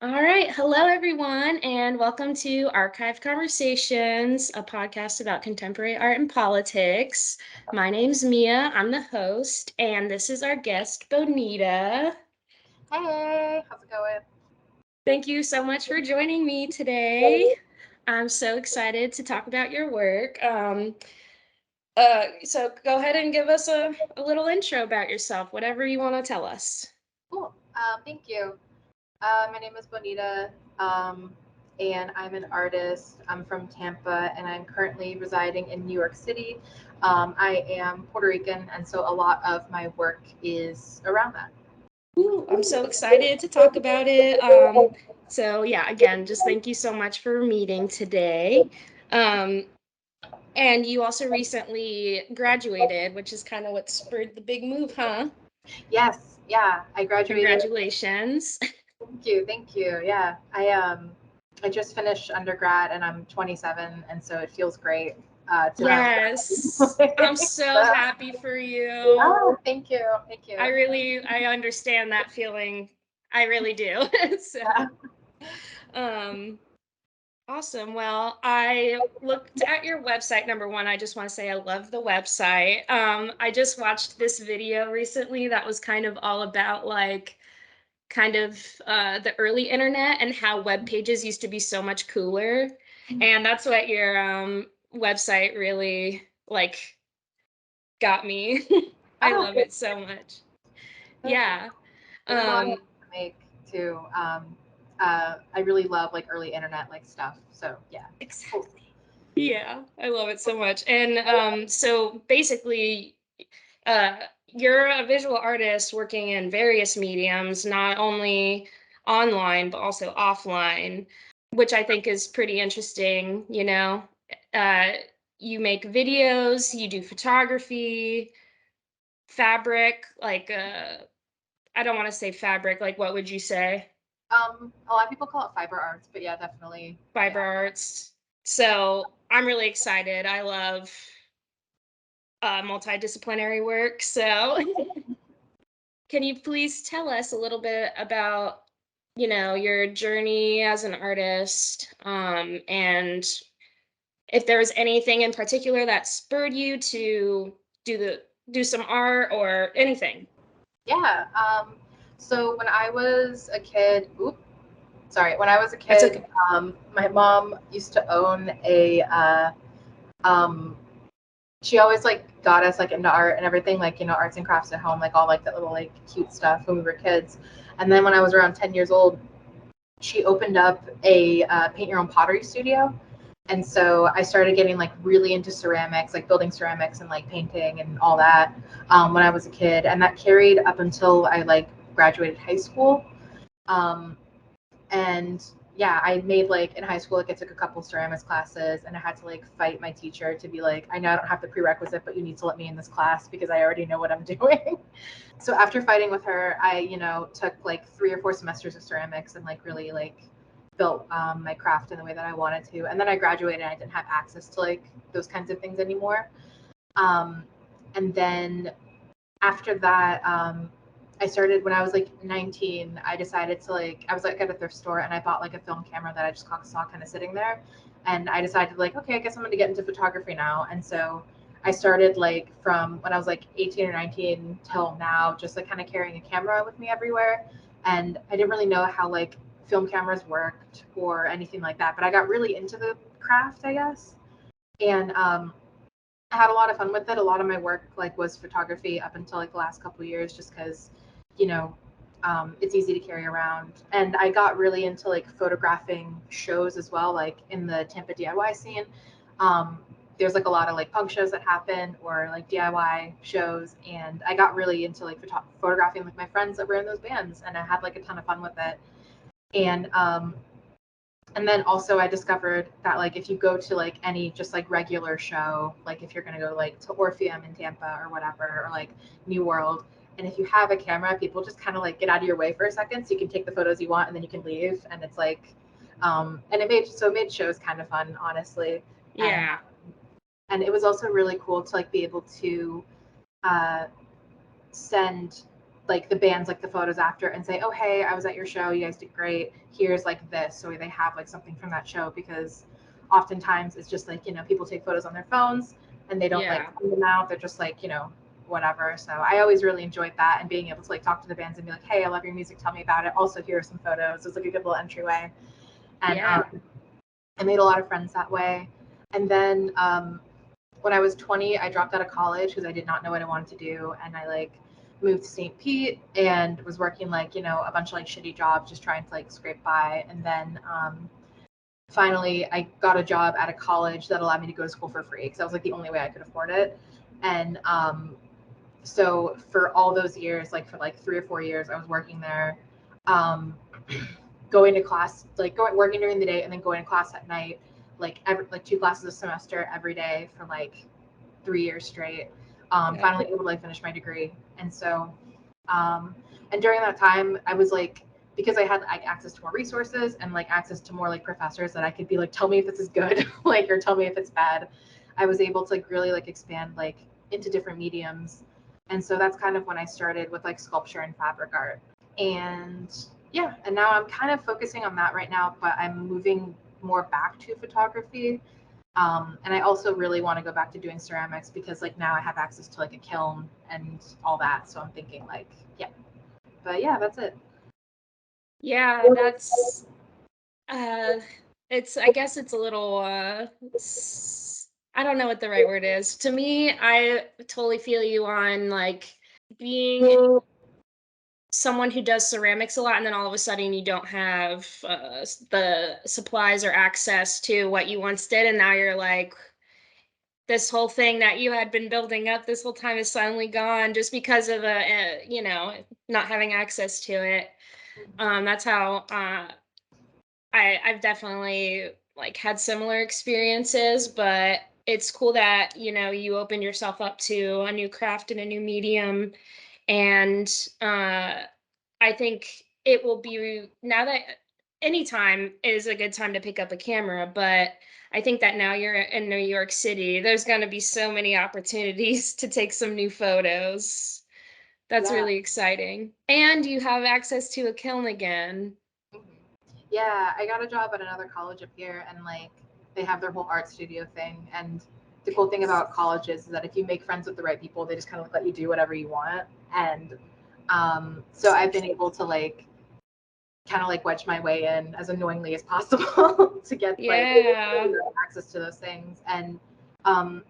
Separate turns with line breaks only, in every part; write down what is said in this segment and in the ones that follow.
All right. Hello, everyone, and welcome to Archive Conversations, a podcast about contemporary art and politics. My name's Mia. I'm the host, and this is our guest, Bonita.
Hey, how's it going?
Thank you so much for joining me today. I'm so excited to talk about your work. So go ahead and give us a little intro about yourself, whatever you want to tell us.
Cool. Thank you. My name is Bonita, and I'm an artist. I'm from Tampa, and I'm currently residing in New York City. I am Puerto Rican, and so a lot of my work is around that.
Ooh, I'm so excited to talk about it. So yeah, again, just thank you so much for meeting today. Um, and you also recently graduated, which is kind of what spurred the big move, huh?
Yes, yeah, I graduated.
Congratulations.
Thank you, thank you. Yeah, I just finished undergrad, and I'm 27, and so it feels great to have.
Yes, I'm so
So,
happy for you.
oh, thank you, thank you.
I understand that feeling. I really do.
Yeah.
So, um, awesome. Well, I looked at your website. Number one, I just want to say I love the website. I just watched this video recently that was kind of all about the early internet and how web pages used to be so much cooler. And that's what your website really got me. I
Oh,
love it so much.
thank
Yeah.
there's a lot of
Um,
to make too. I really love like early internet like stuff. So yeah, cool.
exactly. Yeah, I love it so much. And so basically, uh, you're a visual artist working in various mediums, not only online, but also offline, which I think is pretty interesting. Uh, you make videos, you do photography, fabric, I don't want to say fabric, like, what would you say?
A lot of people call it fiber arts, but yeah, definitely.
Fiber
Yeah.
arts. So I'm really excited. I love multidisciplinary work. So can you please tell us a little bit about, your journey as an artist, and if there was anything in particular that spurred you to do the do some art or anything?
Yeah. So when I was a kid, when I was a
That's
kid,
okay.
my mom used to own a. Um, she always like got us like into art and everything, like arts and crafts at home, like all like that little like cute stuff when we were kids. And then when I was around 10 years old, she opened up a paint your own pottery studio. And so I started getting like really into ceramics, like building ceramics and like painting and all that when I was a kid. And that carried up until I like graduated high school. Um, and yeah, I made like in high school, like I took a couple ceramics classes and I had to like fight my teacher to be like, I know I don't have the prerequisite, but you need to let me in this class because I already know what I'm doing. So after fighting with her, I, took like 3 or 4 semesters of ceramics and like really like built my craft in the way that I wanted to. And then I graduated and I didn't have access to like those kinds of things anymore. Um, and then after that, I started when I was like 19. I decided to like, I was like at a thrift store and I bought like a film camera that I just saw kind of sitting there. And I decided like, okay, I guess I'm going to get into photography now. And so I started like from when I was like 18 or 19 till now, just like kind of carrying a camera with me everywhere. And I didn't really know how like film cameras worked or anything like that, but I got really into the craft, I guess. And I had a lot of fun with it. A lot of my work like was photography up until like the last couple of years, just because, you know, it's easy to carry around. And I got really into like photographing shows as well, like in the Tampa DIY scene. Um, there's like a lot of like punk shows that happen or like DIY shows, and I got really into like photographing like my friends that were in those bands, and I had like a ton of fun with it. And and then also I discovered that like if you go to like any just like regular show, like if you're gonna go like to Orpheum in Tampa or whatever, or like New World, and if you have a camera, people just kind of like get out of your way for a second so you can take the photos you want and then you can leave. And it's like and it made shows kind of fun, honestly. And
Yeah.
and it was also really cool to like be able to uh send like the bands like the photos after and say, oh hey, I was at your show, you guys did great, here's like this, so they have like something from that show, because oftentimes it's just like, people take photos on their phones and they don't like
Yeah.
print them out, they're just like, whatever. So I always really enjoyed that, and being able to like talk to the bands and be like, hey, I love your music, tell me about it, also here are some photos. It was like a good little entryway. And
Yeah.
I made a lot of friends that way. And then when I was 20, I dropped out of college because I did not know what I wanted to do. And I like moved to St. Pete and was working like, a bunch of like shitty jobs, just trying to like scrape by. And then finally I got a job at a college that allowed me to go to school for free, because that was like the only way I could afford it. And so for all those years, like for like 3 or 4 years, I was working there, um, going to class, like working during the day and then going to class at night, like like 2 classes a semester every day for like 3 years straight.
Yeah.
Finally able to like finish my degree. And so, and during that time, I was like, because I had like access to more resources and like access to more like professors that I could be like, tell me if this is good, like, or tell me if it's bad. I was able to like really like expand like into different mediums. And so that's kind of when I started with like sculpture and fabric art. And yeah, and now I'm kind of focusing on that right now, but I'm moving more back to photography. And I also really want to go back to doing ceramics, because like now I have access to like a kiln and all that. So I'm thinking like, yeah, but yeah, that's it.
Yeah, that's uh I guess it's a little I don't know what the right word is. To me, I totally feel you on like being someone who does ceramics a lot, and then all of a sudden you don't have the supplies or access to what you once did, and now you're like, this whole thing that you had been building up this whole time is suddenly gone just because of the not having access to it. That's how I've definitely like had similar experiences, but it's cool that you opened yourself up to a new craft and a new medium. And I think it will be now that anytime is a good time to pick up a camera, but I think that now you're in New York City, there's going to be so many opportunities to take some new photos. That's
Yeah.
really exciting. And you have access to a kiln again.
Mhm. Yeah, I got a job at another college up here, and like they have their whole art studio thing. And the cool thing about colleges is that if you make friends with the right people, they just kind of let you do whatever you want. And so I've been able to like kind of like wedge my way in as annoyingly as possible to get like
Yeah.
access to those things. And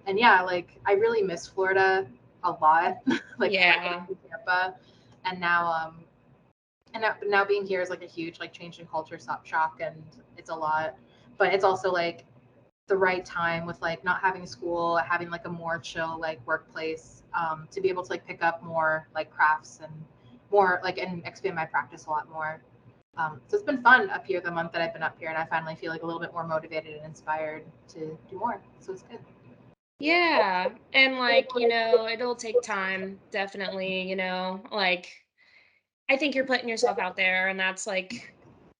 yeah, like I really miss Florida a lot. Like I like
Yeah.
living in Tampa, and now being here is like a huge like change in culture shock, and it's a lot. But it's also like the right time with like not having school, having like a more chill like workplace, to be able to like pick up more like crafts and more like and expand my practice a lot more. So it's been fun up here the month that I've been up here, and I finally feel like a little bit more motivated and inspired to do more. So it's good.
Yeah. And like, it'll take time, definitely, like I think you're putting yourself out there, and that's like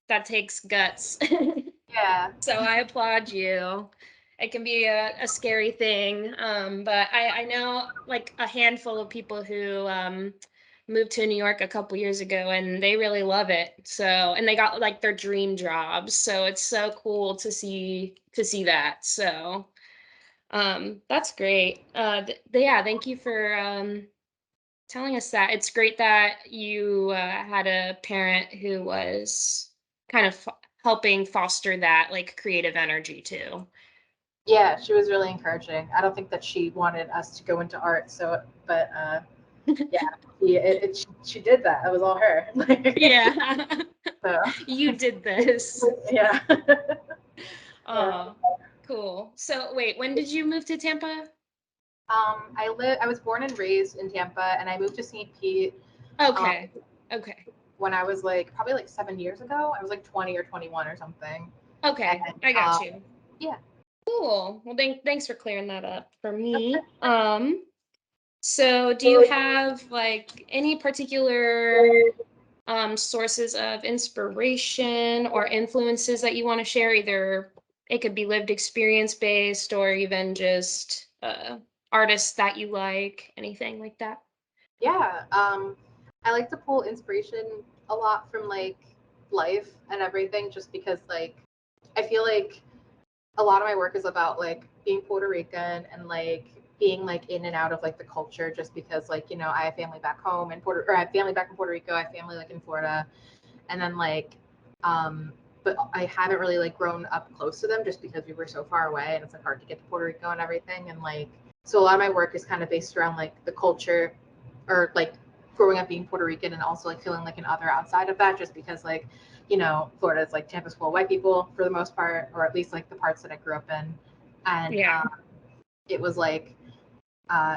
that takes guts.
Yeah.
So I applaud you. It can be a scary thing, but I know like a handful of people who moved to New York a couple years ago, and they really love it. So, and they got like their dream jobs. So it's so cool to see that. So that's great. Yeah, thank you for telling us that. It's great that you had a parent who was kind of helping foster that like creative energy too.
Yeah, she was really encouraging. I don't think that she wanted us to go into art, so but yeah, she did that. It was all her.
Yeah.
So
You did this.
yeah. Yeah.
Oh, cool. So wait, when did you move to Tampa?
I was born and raised in Tampa, and I moved to St. Pete um,
Okay. Okay.
when I was like probably like 7 years ago. I was like 20 or 21 or something.
Okay.
And
I got you.
yeah,
Cool. Well, thanks for clearing that up for me. So do you have like any particular sources of inspiration or influences that you want to share? Either it could be lived experience based or even just artists that you like, anything like that.
yeah. I like to pull inspiration a lot from like life and everything, just because like I feel like a lot of my work is about like being Puerto Rican and like being like in and out of like the culture, just because like, you know, I have family back home in Puerto, or I have family back in Puerto Rico, I have family like in Florida, and then like but I haven't really like grown up close to them just because we were so far away and it's like hard to get to Puerto Rico and everything. And like so a lot of my work is kind of based around like the culture, or like growing up being Puerto Rican and also like feeling like an other outside of that, just because like, you know, Florida is like Tampa's full of white people for the most part, or at least like the parts that I grew up in. And
Yeah.
it was like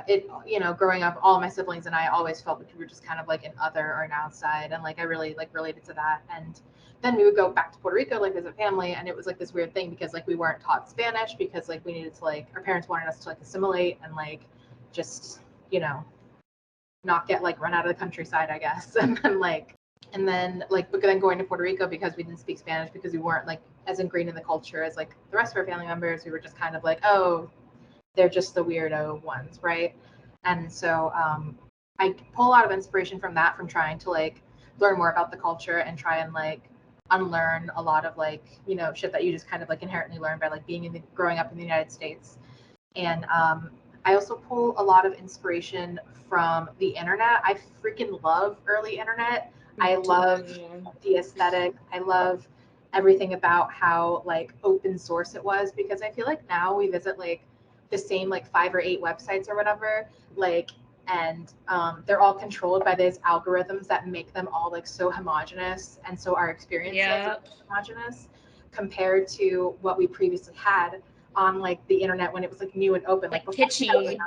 it, you know, growing up, all my siblings and I always felt like we were just kind of like an other or an outside, and like I really like related to that. And then we would go back to Puerto Rico, like visit family, and it was like this weird thing because like we weren't taught Spanish because like we needed to like, our parents wanted us to like assimilate and like just, you know, not get like run out of the countryside, I guess. And then like, but then going to Puerto Rico because we didn't speak Spanish, because we weren't like as ingrained in the culture as like the rest of our family members, we were just kind of like, oh, they're just the weirdo ones, right? And so I pull a lot of inspiration from that, from trying to like learn more about the culture and try and like unlearn a lot of like, you know, shit that you just kind of like inherently learn by like being in the, growing up in the United States. And I also pull a lot of inspiration from the internet. I freaking love early internet. I
Me
love
too.
the aesthetic. I love everything about how like open source it was, because I feel like now we visit like the same like 5 or 8 websites or whatever, like, and they're all controlled by these algorithms that make them all like so homogenous, and so our experiences are
Yep.
homogenous compared to what we previously had on like the internet when it was like new and open, like
Like
before
kitschy.
2009.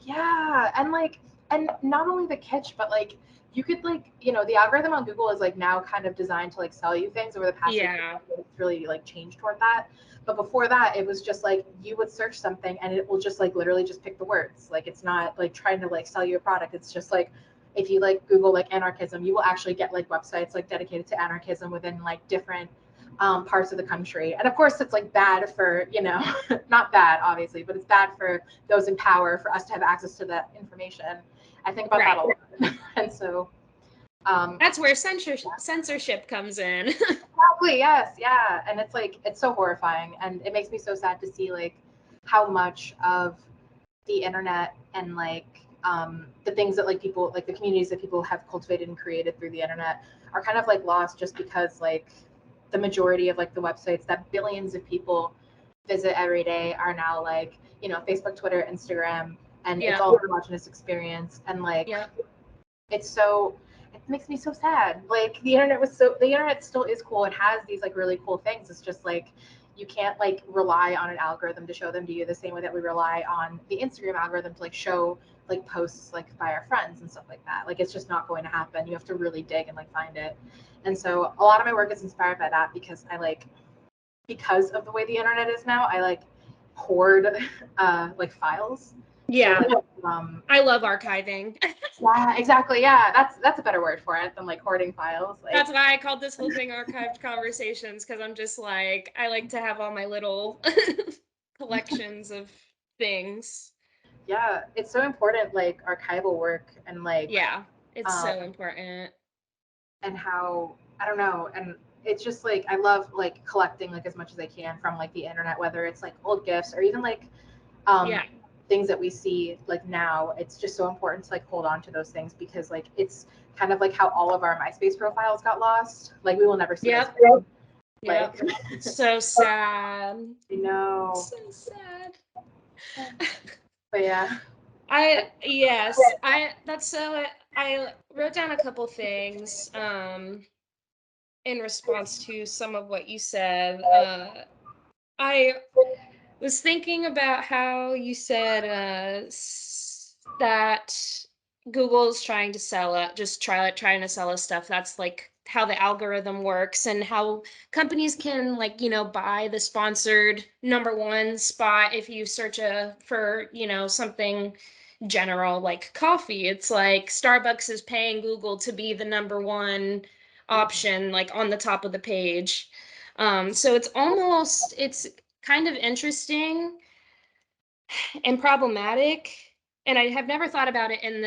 Yeah, and like, and not only the kitsch, but like you could like, you know, the algorithm on Google is like now kind of designed to like sell you things. Over the past like
Yeah.
it's really like changed toward that. But before that, it was just like you would search something and it will just like literally just pick the words. Like it's not like trying to like sell you a product. It's just like if you like Google like anarchism, you will actually get like websites like dedicated to anarchism within like different parts of the country. And of course, it's like bad for, you know, not bad obviously, but it's bad for those in power for us to have access to that information. I think about that a
Right.
lot. And so, um,
That's where censorship comes in.
exactly, yes, yeah. And it's like, it's so horrifying. And it makes me so sad to see like how much of the internet and like the things that like people, like the communities that people have cultivated and created through the internet are kind of like lost, just because like the majority of like the websites that billions of people visit every day are now like, you know, Facebook, Twitter, Instagram, and it's
Yep.
all a homogenous experience. And like
Yep.
it's so, it makes me so sad. Like the internet still is cool. It has these like really cool things. It's just like you can't like rely on an algorithm to show them to you the same way that we rely on the Instagram algorithm to like show like posts like by our friends and stuff like that. Like it's just not going to happen. You have to really dig and like find it. And so a lot of my work is inspired by that, because I like, because of the way the internet is now, I like hoard like files. So
Yeah.
um
I love archiving.
yeah, exactly. Yeah, that's a better word for it than like hoarding files. Like,
That's why I called this whole thing archived conversations, because I'm just like, I like to have all my little collections of things.
yeah, it's so important, like archival work, and like
Yeah, it's
um
so important.
and how, I don't know, and it's just like I love like collecting like as much as I can from like the internet, whether it's like old gifts or even like
Yeah.
um things that we see like now. It's just so important to like hold on to those things, because like it's kind of like how all of our MySpace profiles got lost. Like we will never see those
Yep.
again. Like,
Yep. So sad.
you know,
So sad.
but yeah.
Yes, that's so I wrote down a couple things in response to some of what you said. I was thinking about how you said that Google's trying to sell it, just trying to sell us stuff. That's like how the algorithm works, and how companies can, like, buy the sponsored number one spot if you search for, something general like coffee. It's like Starbucks is paying Google to be the number one option, like on the top of the page. So it's kind of interesting and problematic. and I have never thought about it in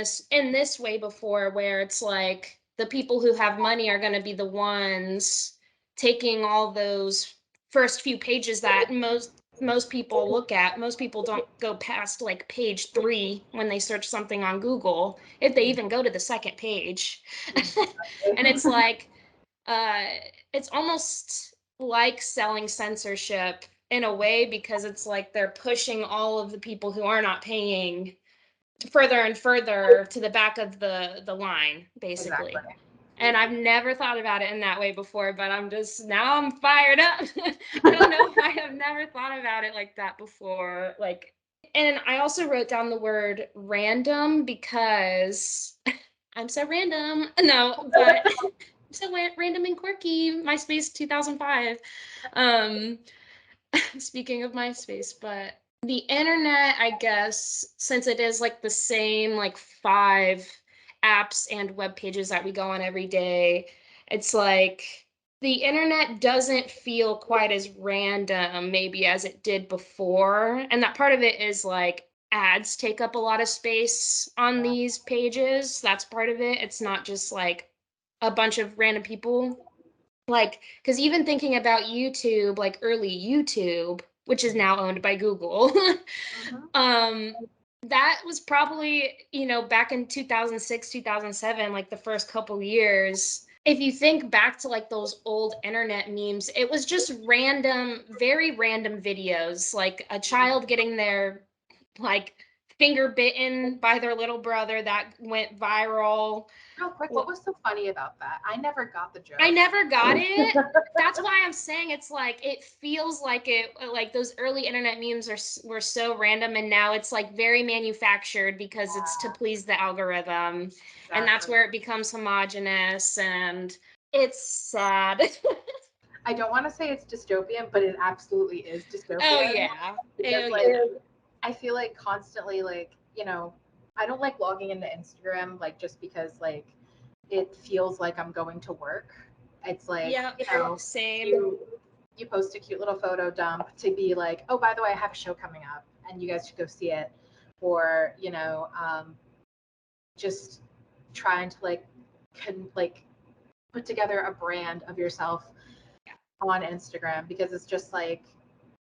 this way before, where it's like the people who have money are going to be the ones taking all those first few pages that most people look at. Most people don't go past like page 3 when they search something on Google, if they even go to the second page. And it's like uh it's almost like selling censorship in a way, because it's like they're pushing all of the people who are not paying further and further to the back of the line,
Exactly.
basically. And I've never thought about it in that way before, but I'm fired up. I don't know why I've never thought about it like that before. Like, and I also wrote down the word random because I'm so random. No, but so random and quirky. MySpace 2005. Um, Speaking of MySpace, but the internet, I guess, since it is like the same like 5 apps and web pages that we go on every day, it's like the internet doesn't feel quite as random maybe as it did before. And that part of it is like ads take up a lot of space on these pages. That's part of it. It's not just like a bunch of random people, like, because even thinking about YouTube, like early YouTube, which is now owned by Google,
Mhm.
um, that was probably, back in 2006, 2007, like the first couple years. If you think back to like those old internet memes, it was just random, very random videos, like a child getting their like finger bitten by their little brother that went viral.
Real quick, what was so funny about that? I never got the
I
joke.
never got it. That's why I'm saying it's like it feels like like those early internet memes were so random, and now it's like very manufactured because it's to please the algorithm, and that's
Exactly.
where it becomes homogenous, and it's sad.
I don't want to say it's dystopian, but it absolutely is
Oh
dystopian
yeah.
because
Oh
like
yeah.
I feel like constantly like, I don't like logging into Instagram like just because like it feels like I'm going to work. It's like,
Yep. Same.
you you post a cute little photo dump to be like, oh, by the way, I have a show coming up and you guys should go see it. Or, just trying to like like put together a brand of yourself on Instagram because it's just like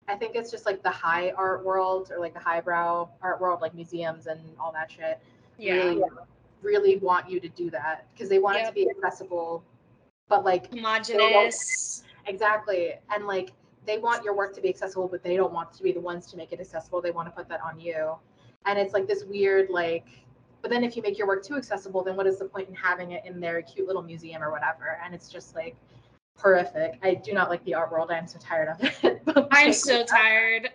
I think it's just like the high art world or like the highbrow art world, like museums and all that shit,
Yeah.
really, really want you to do that because they want it to
Yep.
be accessible, but like they don't
Homogenous.
exactly, and like they want your work to be accessible, but they don't want to be the ones to make it accessible. They want to put that on you, and it's like this weird like. But then if you make your work too accessible, then what is the point in having it in their cute little museum or whatever? And it's just like horrific. I do not like the art world. I am so tired of it. But
I'm
like,
so tired.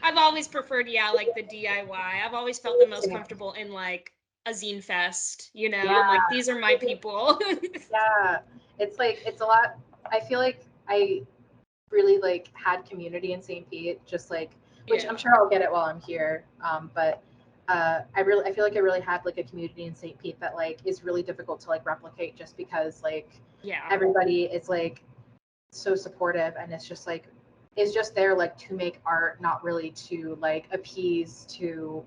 I've always preferred, yeah, like the DIY. I've always felt the most comfortable in like a zine fest, I'm
yeah,
like, these are my people.
yeah. It's like it's a lot. I feel like I really like had community in St. Pete, just like which I'm
Yeah.
sure I'll get it while I'm here. But I feel like I really had like a community in St. Pete that like is really difficult to like replicate just because like
Yeah.
everybody is like so supportive and it's just like is just there like to make art, not really to like appease to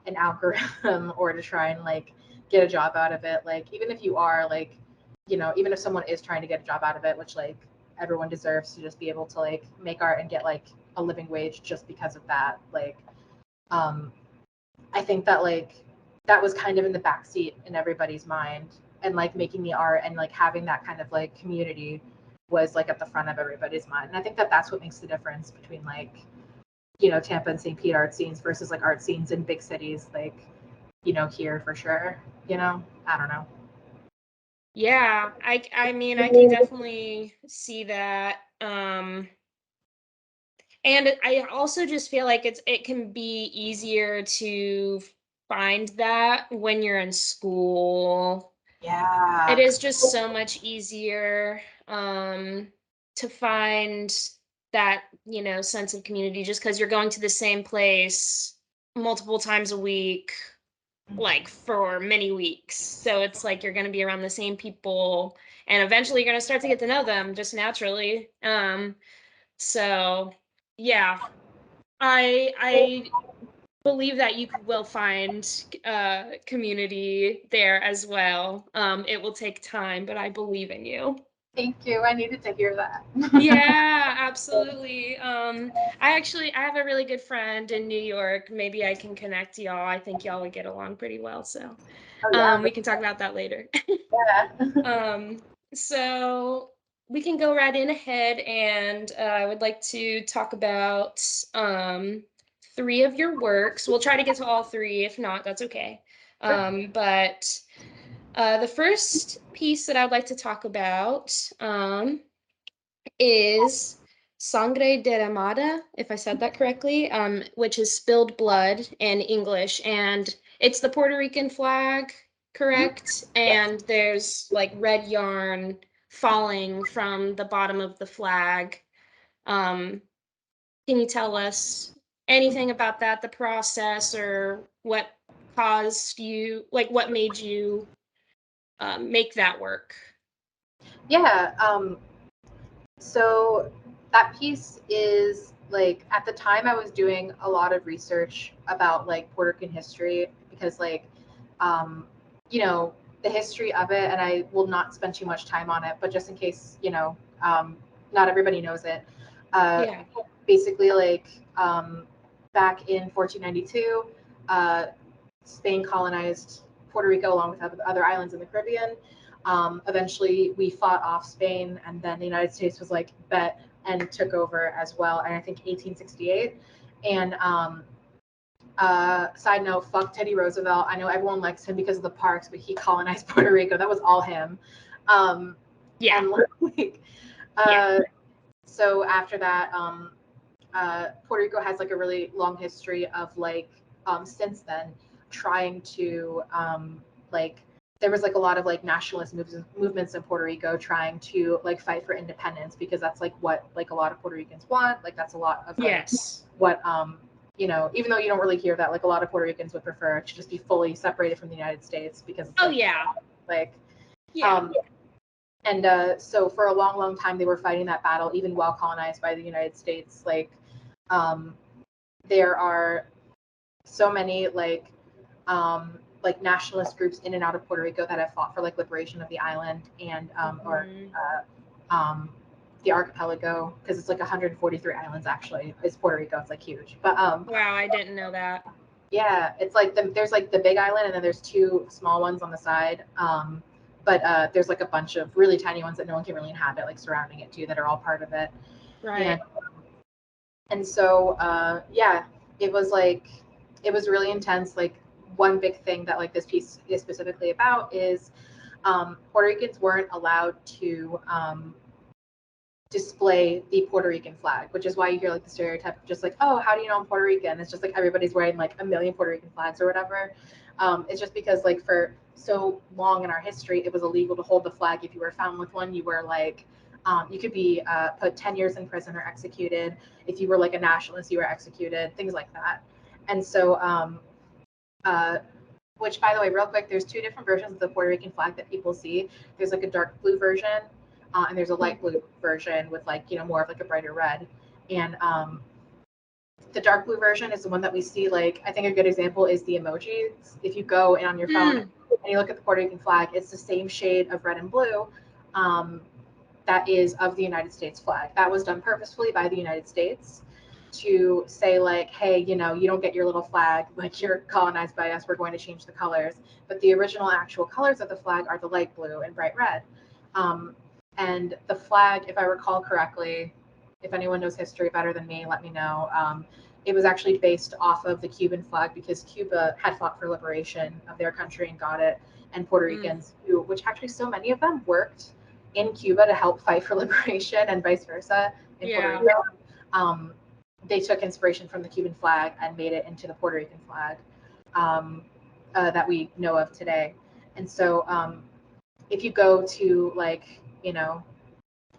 an algorithm or to try and like get a job out of it. Like even if you are like, even if someone is trying to get a job out of it, which like everyone deserves to just be able to like make art and get like a living wage just because of that. Like, um, I think that like that was kind of in the backseat in everybody's mind, and like making the art and like having that kind of like community was like at the front of everybody's mind. And I think that that's what makes the difference between like Tampa and St. Pete art scenes versus like art scenes in big cities like here for sure. I don't know.
Yeah. I mean, I can definitely see that. And I also just feel like it can be easier to find that when you're in school. It
Yeah.
is just so much easier to find that, sense of community, just because you're going to the same place multiple times a week, like for many weeks. So it's like you're going to be around the same people, and eventually you're going to start to get to know them just naturally. So yeah, I believe that you will find community there as well. It will take time, but I believe in you.
Thank you. I needed to hear that.
Yeah, absolutely. I have a really good friend in New York. Maybe I can connect y'all. I think y'all would get along pretty well. So,
Oh yeah,
we can talk about that later.
yeah.
Um, so we can go right in ahead, and I would like to talk about three of your works. We'll try to get to all three. If not, that's okay.
Sure.
But the first piece that I'd like to talk about is Sangre Derramada, if I said that correctly, which is spilled blood in English. And it's the Puerto Rican flag,
Mhm.
correct?
Yes.
And there's like red yarn falling from the bottom of the flag. Um, can you tell us anything about that, the process, or what caused you, like what made you make that work?
Yeah. So that piece is like at the time I was doing a lot of research about like Puerto Rican history because um, you know, the history of it, and I will not spend too much time on it, but just in case, not everybody knows it. Uh,
Yeah.
Basically, back in 1492, uh, Spain colonized Puerto Rico along with other islands in the Caribbean. Eventually, we fought off Spain, and then the United States was like bet and took over as well. And I think 1868. And side note, fuck Teddy Roosevelt. I know everyone likes him because of the parks, but he colonized Puerto Rico. That was all him. Um,
Yeah.
and like,
Yeah.
uh, so after that, Puerto Rico has like a really long history of since then trying to like there was like a lot of like nationalist movements in Puerto Rico trying to like fight for independence because that's like what like a lot of Puerto Ricans want. Like that's a lot of like
Yes.
what even though you don't really hear that, like a lot of Puerto Ricans would prefer to just be fully separated from the United States because it's
Oh
like
yeah.
like
Yeah.
um and so for a long, long time, they were fighting that battle, even while colonized by the United States. Um, there are so many like nationalist groups in and out of Puerto Rico that have fought for like liberation of the island and or
Mhm.
um, the archipelago because it's like 143 islands actually. Is Puerto Rico? It's like huge, but
Wow, I didn't know that.
yeah, it's like there's like the big island and then there's two small ones on the side. But there's like a bunch of really tiny ones that no one can really inhabit, like surrounding it too, that are all part of it. And
Right.
so yeah, it was like it was really intense. Like one big thing that like this piece is specifically about is Puerto Ricans weren't allowed to display the Puerto Rican flag, which is why you hear like the stereotype of just like, oh, how do you know I'm Puerto Rican? It's just like everybody's wearing like a million Puerto Rican flags or whatever. It's just because like for so long in our history, it was illegal to hold the flag. If you were found with one, you were like, you could be put 10 years in prison or executed. If you were like a nationalist, you were executed, things like that. And so, uh, which by the way, real quick, there's two different versions of the Puerto Rican flag that people see. There's like a dark blue version, and there's a light blue version with like more of like a brighter red. And the dark blue version is the one that we see. Like I think a good example is the emojis. If you go and on your phone
Mm.
and you look at the Puerto Rican flag, it's the same shade of red and blue. Um, that is of the United States flag. That was done purposefully by the United States to say like, hey, you don't get your little flag, like you're colonized by us, we're going to change the colors. But the original actual colors of the flag are the light blue and bright red. Um, and the flag, if I recall correctly, if anyone knows history better than me, let me know. It was actually based off of the Cuban flag because Cuba had fought for liberation of their country and got it. And Puerto
Mm.
Ricans, which actually so many of them worked in Cuba to help fight for liberation and vice versa in Puerto
Yeah.
Rico. Um, they took inspiration from the Cuban flag and made it into the Puerto Rican flag um, that we know of today. And so if you go to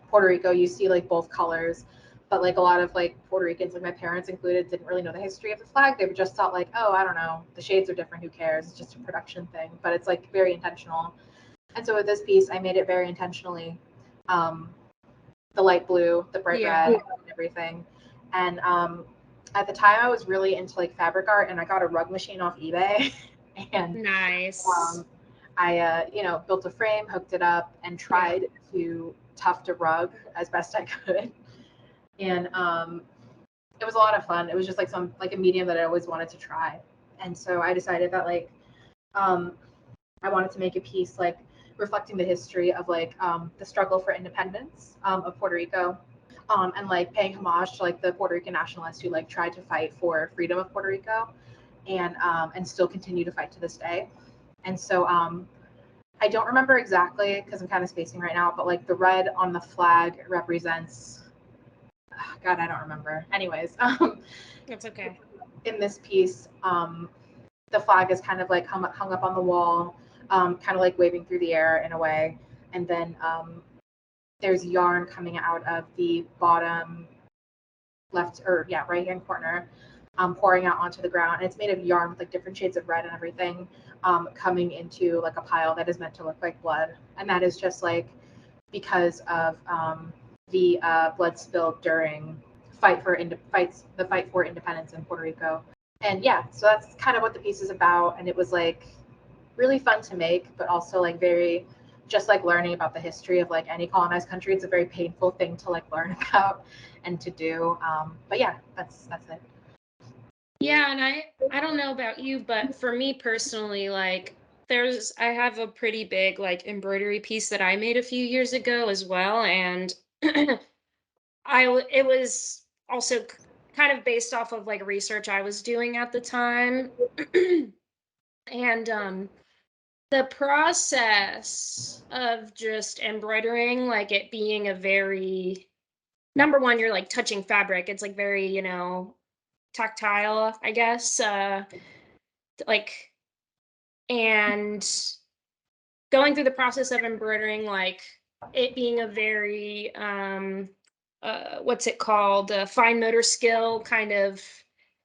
Puerto Rico, you see like both colors. But like a lot of like Puerto Ricans, like my parents included, didn't really know the history of the flag. They just thought like, oh, I don't know, the shades are different. Who cares? It's just a production thing. But it's like very intentional. And so with this piece, I made it very intentionally the light blue, the bright
Yeah.
red, and everything. And at the time I was really into like fabric art, and I got a rug machine off eBay, and
Nice.
um, I built a frame, hooked it up, and
Yeah.
tried to tuft a rug as best I could. And it was a lot of fun. It was just like a medium that I always wanted to try. And so I decided that like um, I wanted to make a piece like reflecting the history of like the struggle for independence of Puerto Rico, and like paying homage to like the Puerto Rican nationalists who like tried to fight for freedom of Puerto Rico, and still continue to fight to this day. And so I don't remember exactly because I'm kind of spacing right now, but like the red on the flag represents, God, I don't remember. Anyways,
That's okay.
in this piece, the flag is kind of like hung up on the wall, kind of like waving through the air in a way. And then there's yarn coming out of the bottom left, or yeah, right hand corner, pouring out onto the ground. And it's made of yarn with like different shades of red and everything, coming into like a pile that is meant to look like blood. And that is just like because of the blood spilled during the fight for independence in Puerto Rico. And yeah, so that's kind of what the piece is about. And it was like really fun to make, but also like very, just like learning about the history of like any colonized country. It's a very painful thing to like learn about and to do. But yeah, that's it.
Yeah, and I don't know about you, but for me personally, like I have a pretty big like embroidery piece that I made a few years ago as well, and it was also kind of based off of like research I was doing at the time. And the process of just embroidering, like it being a very, number one, you're like touching fabric. It's like very, tactile, I guess. Like, and going through the process of embroidering, like it being a very, what's it called, a fine motor skill kind of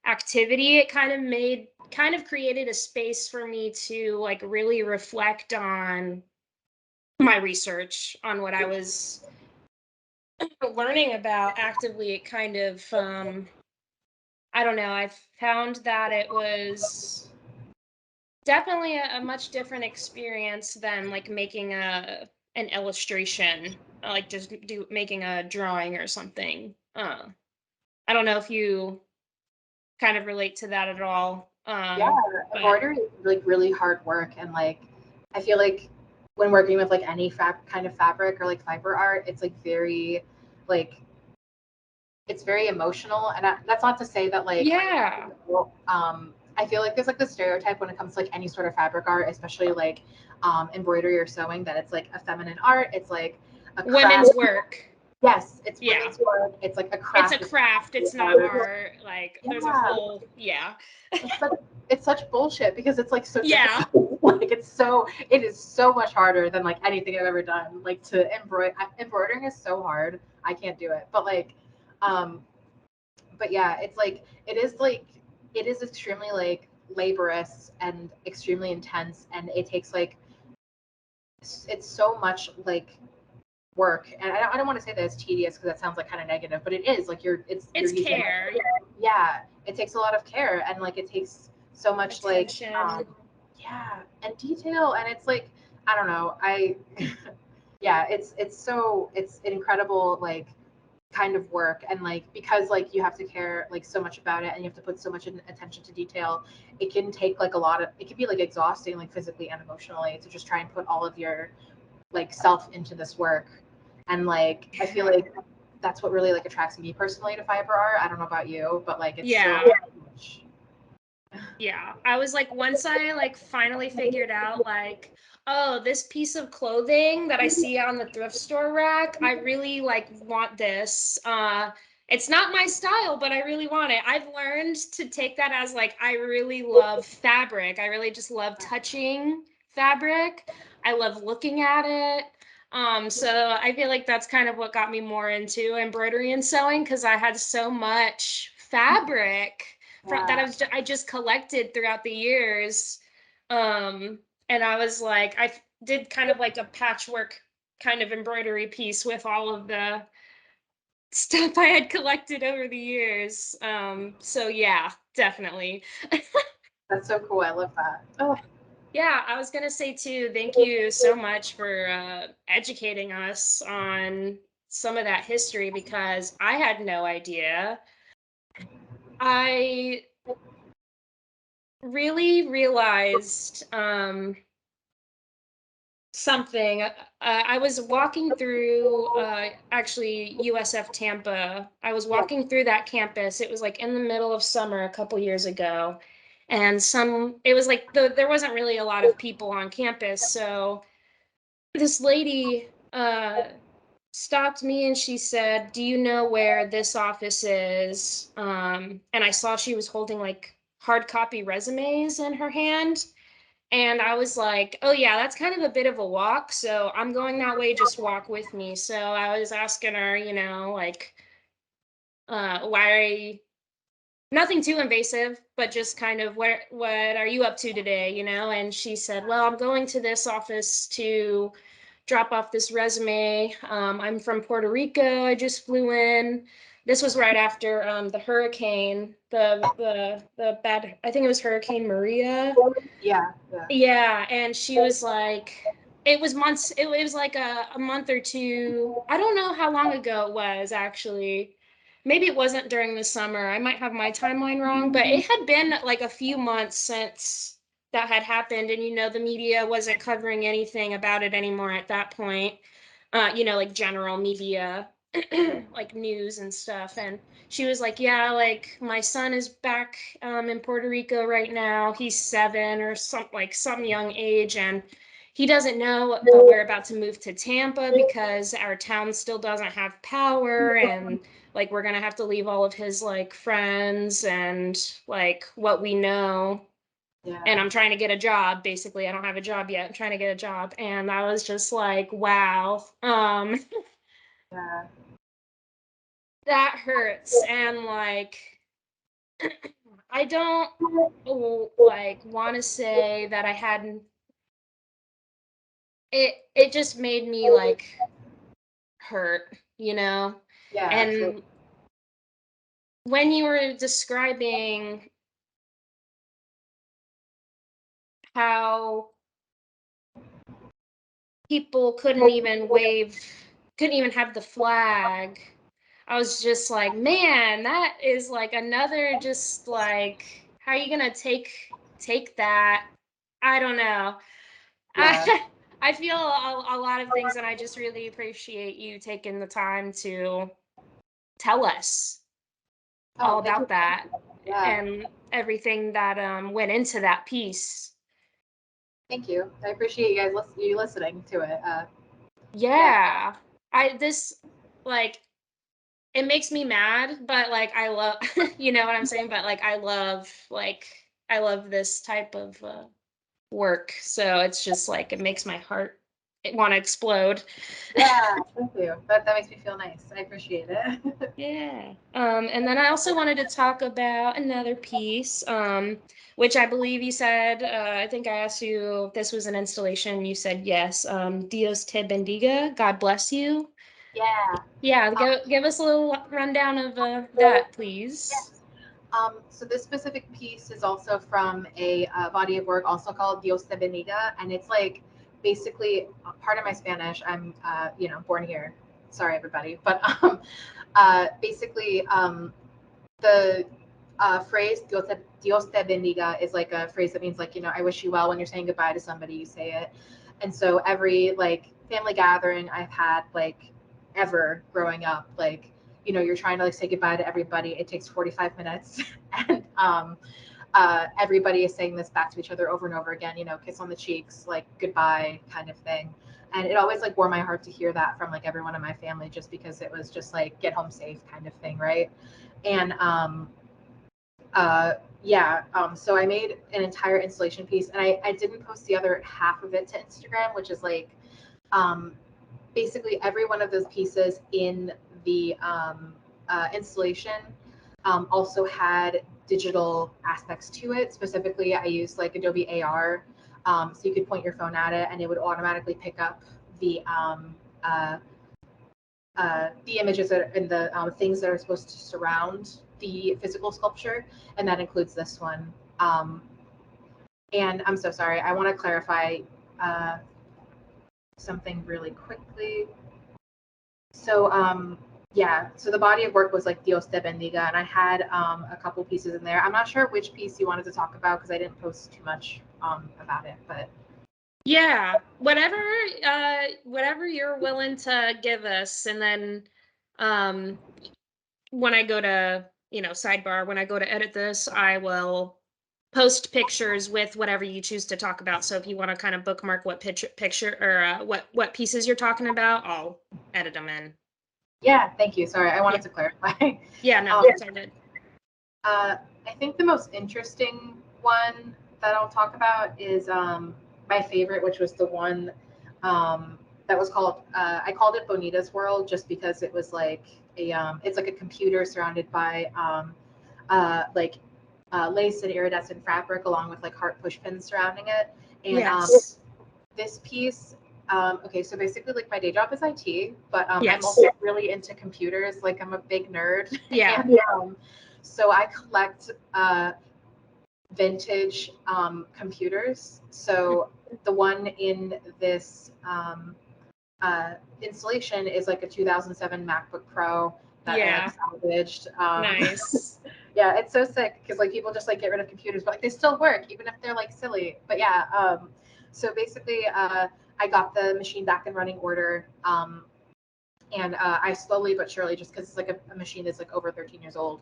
activity, it kind of created a space for me to like really reflect on my research, on what I was learning about actively. It kind of, I don't know, I found that it was definitely a much different experience than like making an illustration, like just do making a drawing or something. I don't know if you kind of relate to that at all.
Yeah,
But
embroidery is like really hard work, and like I feel like when working with like any kind of fabric or like fiber art, it's like very like it's very emotional. And that's not to say that like
yeah,
I feel like there's like the stereotype when it comes to like any sort of fabric art, especially like embroidery or sewing, that it's like a feminine art. It's like a craft.
women's work.
Yes, it's
Yeah,
women's work. It's like a
it's a
craft. It's
craft. It's not
art.
art. Like there's a
Yeah,
whole, yeah,
it's such, it's such bullshit because it's like so
yeah,
difficult. Like it is so much harder than like anything I've ever done. Like to embroidering is so hard. I can't do it. Um but yeah, it's like it is extremely like laborious and extremely intense, and it takes like it's so much like work. And I don't want to say that it's tedious because that sounds like kind of negative, but it is like you're
it's
using,
care,
yeah, it takes a lot of care, and like it takes so much like
attention.
yeah, and detail. And it's like I don't know, I yeah, it's an incredible like kind of work. And like because like you have to care like so much about it, and you have to put so much attention to detail, it can take like a lot of, it can be like exhausting, like physically and emotionally, to just try and put all of your like self into this work. And like I feel
Yeah.
like that's what really like attracts me personally to fiber art. I don't know about you, but like it's so
Yeah.
much.
Yeah. I was like, once I like finally figured out like, oh, this piece of clothing that I see on the thrift store rack, I really like want this. It's not my style, but I really want it. I've learned to take that as like I really love fabric. I really just love touching fabric. I love looking at it. So I feel like that's kind of what got me more into embroidery and sewing, because I had so much fabric that
Yeah,
I just collected throughout the years. Um, and I was like, did kind of like a patchwork kind of embroidery piece with all of stuff I had collected over the years. So yeah, definitely.
That's so cool. I love that. Oh,
Yeah, I was gonna say too, thank you so much for educating us on some of that history because I had no idea. I really realized something. I was walking through actually USF Tampa. I was
yeah,
walking through that campus. It was like in the middle of summer a couple years ago. And it was like there wasn't really a lot of people on campus. So this lady stopped me and she said, "Do you know where this office is?" And I saw she was holding like hard copy resumes in her hand. And I was like, "Oh yeah, that's kind of a bit of a walk, so I'm going that way, just walk with me." So I was asking her, like, why are you, nothing too invasive, but just kind of what are you up to today, And she said, "Well, I'm going to this office to drop off this resume. I'm from Puerto Rico. I just flew in." This was right after the hurricane, the bad, I think it was Hurricane Maria.
yeah, yeah,
Yeah, and she was like, it was months, it was like a month or two. I don't know how long ago it was actually. Maybe it wasn't during the summer. I might have my timeline wrong, but it had been like a few months since that had happened, and the media wasn't covering anything about it anymore at that point. Like general media, like news and stuff. And she was like, "Yeah, like my son is back in Puerto Rico right now. He's 7 or some young age, and he doesn't know, but we're about to move to Tampa because our town still doesn't have power, and like we're gonna have to leave all of his like friends and like what we know. And
yeah,
I'm trying to get a job. Basically, I don't have a job yet. I'm trying to get a job." And I was just like, wow.
yeah,
That hurts. And like, I don't like want to say that I hadn't, it just made me like hurt.
yeah,
And
absolutely.
when you were describing how people couldn't even have the flag, I was just like, man, that is like another, just like, how are you gonna take that? I don't know.
Yeah.
I I feel a lot of things, and I just really appreciate you taking the time to tell us
Oh,
all
thank you.
about that
Yeah,
and everything that went into that piece.
thank you. I appreciate you listening to it. Yeah,
Yeah. I this like it makes me mad, but like I love you know what I'm saying? But I love this type of work. So it's just like it makes my heart want to explode.
yeah, thank you. That makes me feel nice. I appreciate it.
Yeah. And then I also wanted to talk about another piece, which I believe you said, I think I asked you if this was an installation. You said yes. Dios te bendiga. God bless you.
Yeah.
Yeah,
Um,
give us a little rundown of that, please.
yes. So this specific piece is also from a body of work also called Dios te bendiga, and it's like basically part of my Spanish. I'm born here. Sorry, everybody, but basically the phrase Dios te bendiga is like a phrase that means like I wish you well when you're saying goodbye to somebody. You say it, and so every like family gathering I've had like ever growing up, like you're trying to like say goodbye to everybody. It takes 45 minutes, and everybody is saying this back to each other over and over again. Kiss on the cheeks, like goodbye, kind of thing. And it always like warmed my heart to hear that from like everyone in my family, just because it was just like get home safe kind of thing, right? And uh, yeah, so I made an entire installation piece, and I didn't post the other half of it to Instagram, which is like um, basically every one of those pieces in the installation also had digital aspects to it. Specifically, I used like Adobe AR, so you could point your phone at it, and it would automatically pick up the the images that are in the things that are supposed to surround the physical sculpture, and that includes this one. And I'm so sorry, I want to clarify something really quickly. So yeah, so the body of work was like Dios te bendiga, and I had a couple pieces in there. I'm not sure which piece you wanted to talk about because I didn't post too much about it, but
Yeah, whatever you're willing to give us, and then um when I go to, sidebar, when I go to edit this, I will post pictures with whatever you choose to talk about. So if you want to kind of bookmark what picture or what pieces you're talking about, I'll edit them in.
yeah, thank you. Sorry, I wanted
Yeah.
to clarify.
Yeah, no,
Um,
that's all good.
I think the most interesting one that I'll talk about is my favorite, which was the one that was called, I called it Bonita's World just because it was like it's like a computer surrounded by like lace and iridescent fabric along with like heart push pins surrounding it. And
Yes.
this piece, okay, so basically like my day job is IT, but I'm
Yes.
also really into computers. Like I'm a big nerd.
Yeah.
And so I collect vintage computers. So the one in this installation is like a 2007 MacBook Pro that I like
Yeah.
salvaged.
Nice.
Yeah, it's so sick because like people just like get rid of computers, but like they still work even if they're like silly. But yeah, so basically, I got the machine back in running order. And I slowly but surely, just because it's like a machine that's like over 13 years old,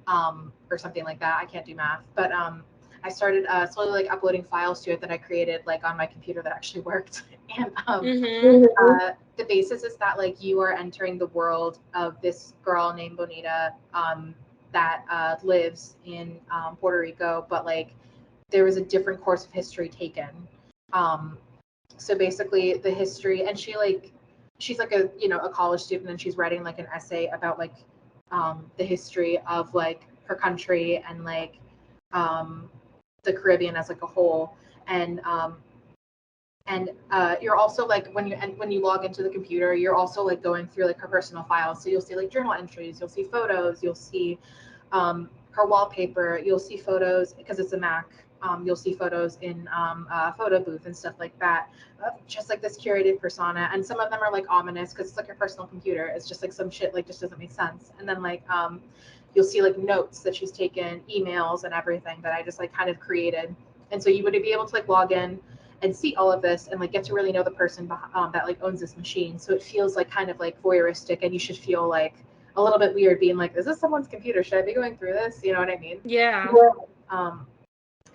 or something like that. I can't do math, but I started slowly like uploading files to it that I created like on my computer that actually worked. And
Mm-hmm.
the basis is that like you are entering the world of this girl named Bonita that lives in Puerto Rico, but like there was a different course of history taken. Um, so basically the history, and she's like a a college student, and she's writing like an essay about like the history of like her country and like um, the Caribbean as like a whole. And you're also like when you log into the computer, you're also like going through like her personal files. So you'll see like journal entries, you'll see photos, you'll see her wallpaper, you'll see photos because it's a Mac. You'll see photos in a photo booth and stuff like that. Just like this curated persona, and some of them are like ominous because it's like your personal computer. It's just like some shit like just doesn't make sense. And then like you'll see like notes that she's taken, emails and everything that I just like kind of created. And so you would be able to like log in and see all of this and like get to really know the person that like owns this machine. So it feels like kind of like voyeuristic, and you should feel like a little bit weird being like, is this someone's computer? Should I be going through this? You know what I mean?
Yeah.
Um,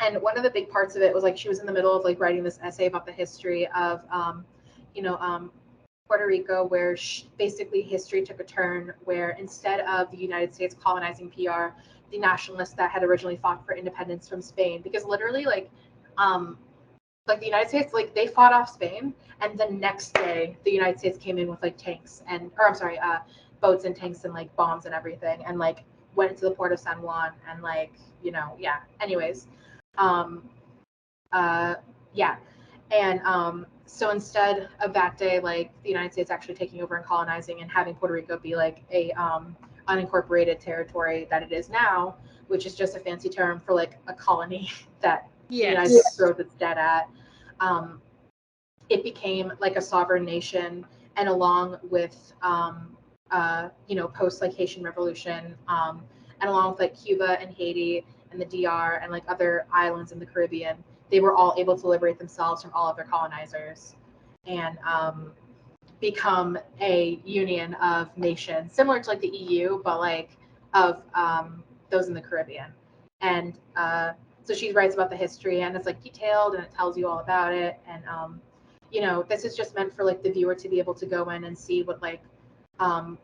and one of the big parts of it was like she was in the middle of like writing this essay about the history of, you know, Puerto Rico, where basically history took a turn where instead of the United States colonizing PR, the nationalists that had originally fought for independence from Spain, because literally like the United States, like they fought off Spain, and the next day the United States came in with like tanks or I'm sorry, boats and tanks and like bombs and everything, and like went into the port of San Juan and like yeah. Anyways, um, uh, yeah, and so instead of that day, like the United States actually taking over and colonizing and having Puerto Rico be like a unincorporated territory that it is now, which is just a fancy term for like a colony that the United States
Yes.
throws its debt at. Um, it became like a sovereign nation, and along with post like Haitian Revolution, and along with like Cuba and Haiti and the DR and like other islands in the Caribbean, they were all able to liberate themselves from all of their colonizers and become a union of nations, similar to like the EU, but like of those in the Caribbean. And so she writes about the history, and it's like detailed, and it tells you all about it. And this is just meant for like the viewer to be able to go in and see what like um,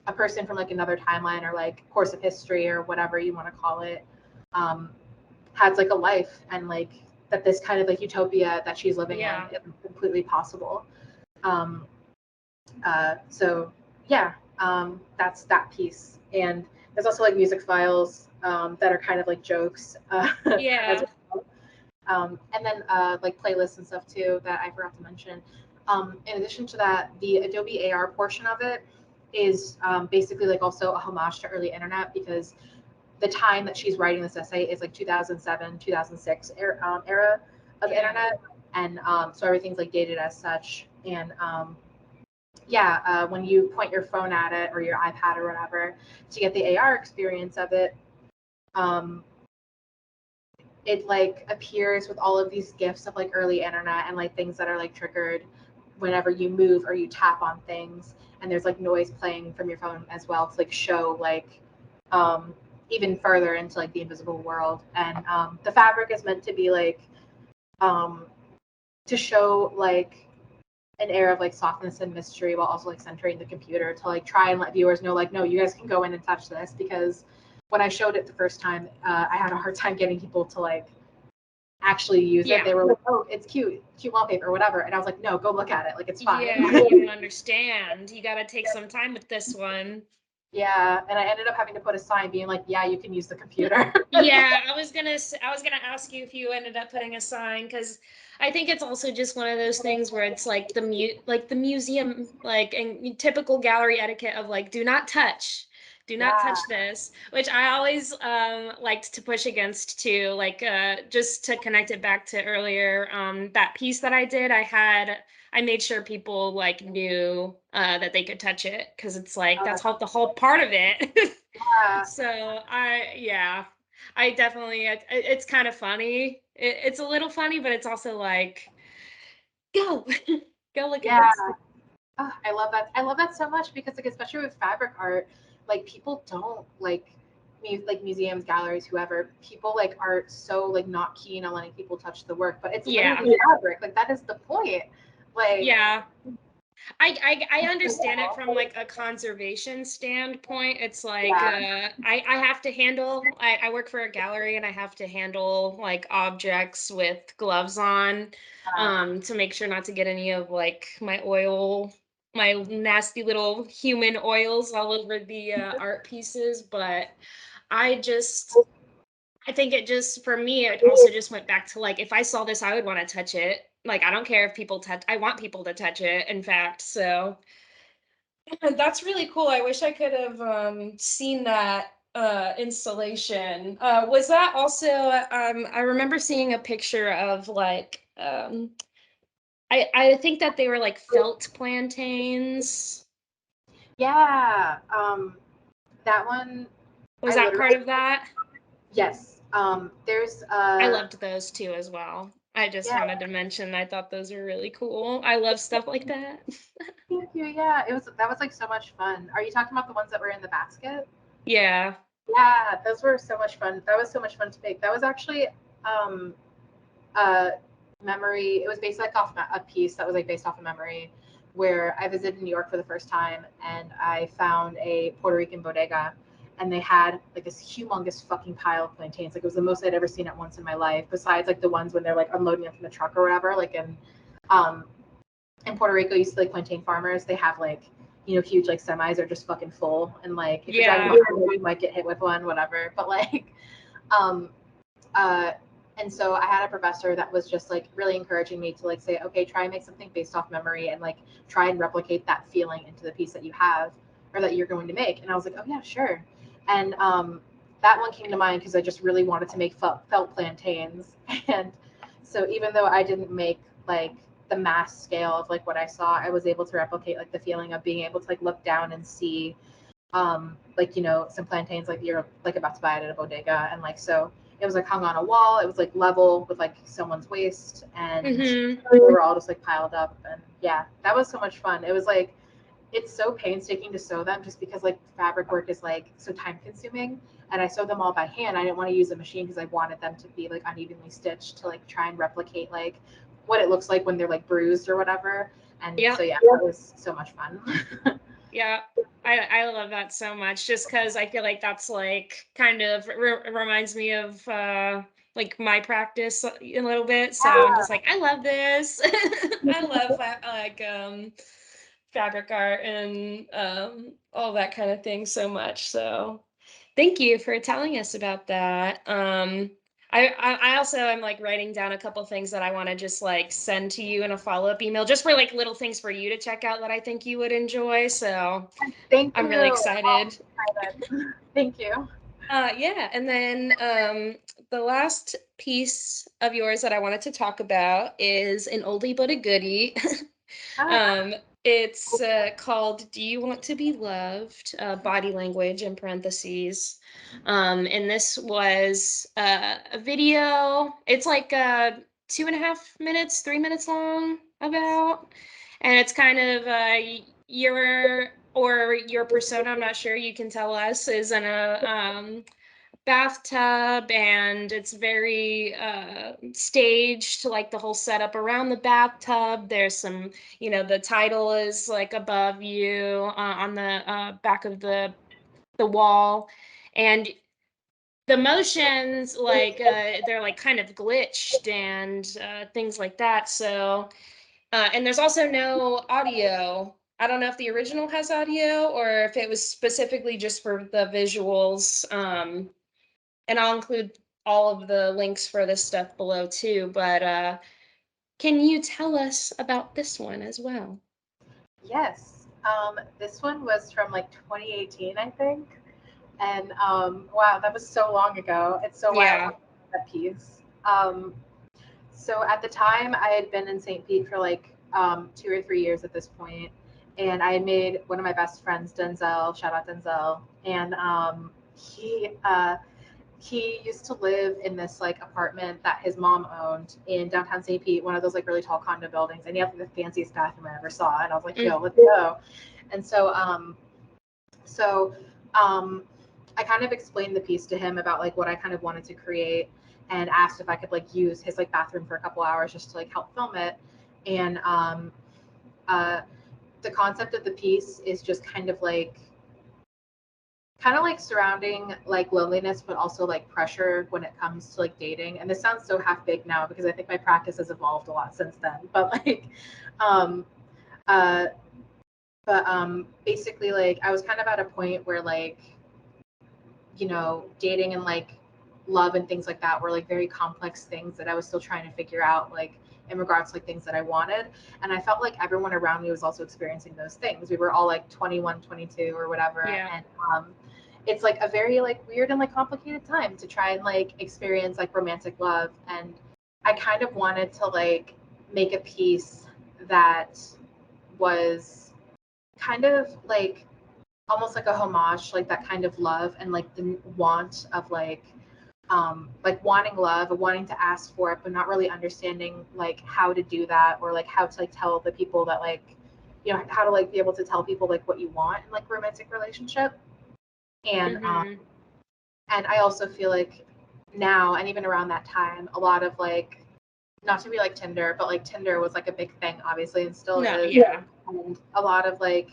a person from like another timeline or like course of history or whatever you want to call it um, has like a life, and like that this kind of like utopia that she's living in
Yeah.
is completely possible. Um, so yeah, that's that piece. And there's also like music files that are kind of like jokes as
Yeah.
well. And then like playlists and stuff too that I forgot to mention. In addition to that, the Adobe AR portion of it is basically like also a homage to early internet, because the time that she's writing this essay is like 2007, 2006 era of
Yeah.
internet. And so everything's like dated as such. And yeah, when you point your phone at it or your iPad or whatever to get the AR experience of it, um, it like appears with all of these gifs of like early internet and like things that are like triggered whenever you move or you tap on things, and there's like noise playing from your phone as well to like show like um even further into like the invisible world. And the fabric is meant to be like um to show like an air of like softness and mystery while also like centering the computer, to like try and let viewers know like, no, you guys can go in and touch this. Because when I showed it the first time, I had a hard time getting people to like actually use it.
Yeah.
They were like, oh, it's cute wallpaper, whatever. And I was like, no, go look at it. Like, it's fine.
Yeah, you don't understand. You got to take some time with this one.
Yeah. And I ended up having to put a sign being like, yeah, you can use the computer.
Yeah, I was gonna ask you if you ended up putting a sign, because I think it's also just one of those things where it's like the museum, like, and typical gallery etiquette of like, do not
Yeah.
touch this, which I always liked to push against too. Like, just to connect it back to earlier, that piece that I did, I made sure people like knew that they could touch it, because it's like
Oh,
that's
that's
the whole part of it.
yeah.
So yeah, I definitely, it's kind of funny. It's a little funny, but it's also like, go, go look at
Yeah.
this.
Oh, I love that. I love that so much because, like, especially with fabric art, like people don't like like museums, galleries, whoever. People like are so like not keen on letting people touch the work, but it's
Yeah,
literally fabric. Like that is the point. Like,
yeah. I understand it from like a conservation standpoint. It's like,
yeah,
I have to handle, I work for a gallery and I have to handle like objects with gloves on, to make sure not to get any of like my nasty little human oils all over the art pieces. But I just, I think it just, for me, it also just went back to like, if I saw this, I would want to touch it. Like, I don't care if people touch, I want people to touch it, in fact. So that's really cool. I wish I could have seen that installation. Was that also, I remember seeing a picture of like, I think that they were like felt plantains.
yeah. That one,
Was
I
that part
literally
of that?
yes. There's
I loved those too as well. I just
yeah.
wanted to mention I thought those were really cool. I love stuff like that.
Thank you. Yeah, it was that was like so much fun. Are you talking about the ones that were in the basket?
Yeah.
Yeah, those were so much fun. That was so much fun to make. That was actually um a memory. It was based like off a piece that was like based off a memory where I visited New York for the first time and I found a Puerto Rican bodega and they had like this humongous fucking pile of plantains. Like it was the most I'd ever seen at once in my life, besides like the ones when they're like unloading them from the truck or whatever. Like um in Puerto Rico, you see like plantain farmers, they have like, you know, huge like semis are just fucking full. And like if you're driving
Yeah.
behind, you might get hit with one, whatever. But like um uh and so I had a professor that was just like really encouraging me to like say, okay, try and make something based off memory and like try and replicate that feeling into the piece that you have or that you're going to make. And I was like, oh yeah, sure. And that one came to mind because I just really wanted to make felt plantains. And so even though I didn't make like the mass scale of like what I saw, I was able to replicate like the feeling of being able to like look down and see like, you know, some plantains like you're like about to buy it at a bodega. And like so it was like hung on a wall, it was like level with like someone's waist, and
Hmm.
they were all just like piled up. And yeah, that was so much fun. It was like it's so painstaking to sew them just because like fabric work is like so time consuming, and I sewed them all by hand. I didn't want to use a machine because I wanted them to be like unevenly stitched to like try and replicate like what it looks like when they're like bruised or whatever. And
Yep.
so yeah, that was so much fun.
Yeah. I love that so much, just because I feel like that's like kind of reminds me of like my practice a little bit. So I'm just like, I love this. I love like fabric art and all that kind of thing so much. So thank you for telling us about that. I also am like writing down a couple things that I want to just like send to you in a follow-up email, just for like little things for you to check out that I think you would enjoy. So
Thank
I'm really
you. I'll
excited.
try then. Thank you.
Yeah, and then the last piece of yours that I wanted to talk about is an oldie but a goodie.
Ah,
um, it's called "Do You Want to Be Loved?" Body language in parentheses. And this was a video. It's like 2.5 minutes, 3 minutes long, about, and it's kind of your persona. I'm not sure. You can tell us is in a bathtub, and it's very staged, like the whole setup around the bathtub. There's some, the title is like above you on the back of the wall, and the motions, like they're like kind of glitched and things like that. So and there's also no audio. I don't know if the original has audio or if it was specifically just for the visuals. And I'll include all of the links for this stuff below too. But can you tell us about this one as well?
yes. This one was from like 2018, I think. And wow, that was so long ago. It's so wild
Yeah.
that piece. So at the time, I had been in St. Pete for like 2 or 3 years at this point, and I had made one of my best friends, Denzel. Shout out Denzel, and he used to live in this like apartment that his mom owned in downtown St. Pete, one of those like really tall condo buildings, and he had like the fanciest bathroom I ever saw. And I was like,
Mm.
yo, let's go. And so I kind of explained the piece to him about like what I kind of wanted to create, and asked if I could like use his like bathroom for a couple hours just to like help film it. And uh, the concept of the piece is just kind of like surrounding like loneliness, but also like pressure when it comes to like dating. And this sounds so half baked now because I think my practice has evolved a lot since then. But like, um, uh, basically, like I was kind of at a point where like, dating and like love and things like that were like very complex things that I was still trying to figure out, like in regards to like things that I wanted. And I felt like everyone around me was also experiencing those things. We were all like 21, 22 or whatever.
Yeah.
And it's like a very like weird and like complicated time to try and like experience like romantic love. And I kind of wanted to like make a piece that was kind of like almost like a homage, like that kind of love and like the want of like wanting love or wanting to ask for it, but not really understanding like how to do that, or like how to like tell the people that like, how to like be able to tell people like what you want in like a romantic relationship. And
Hmm.
and I also feel like now, and even around that time, a lot of like, not to be like Tinder, but like Tinder was like a big thing, obviously, and still
No.
is.
Yeah.
And a lot of like,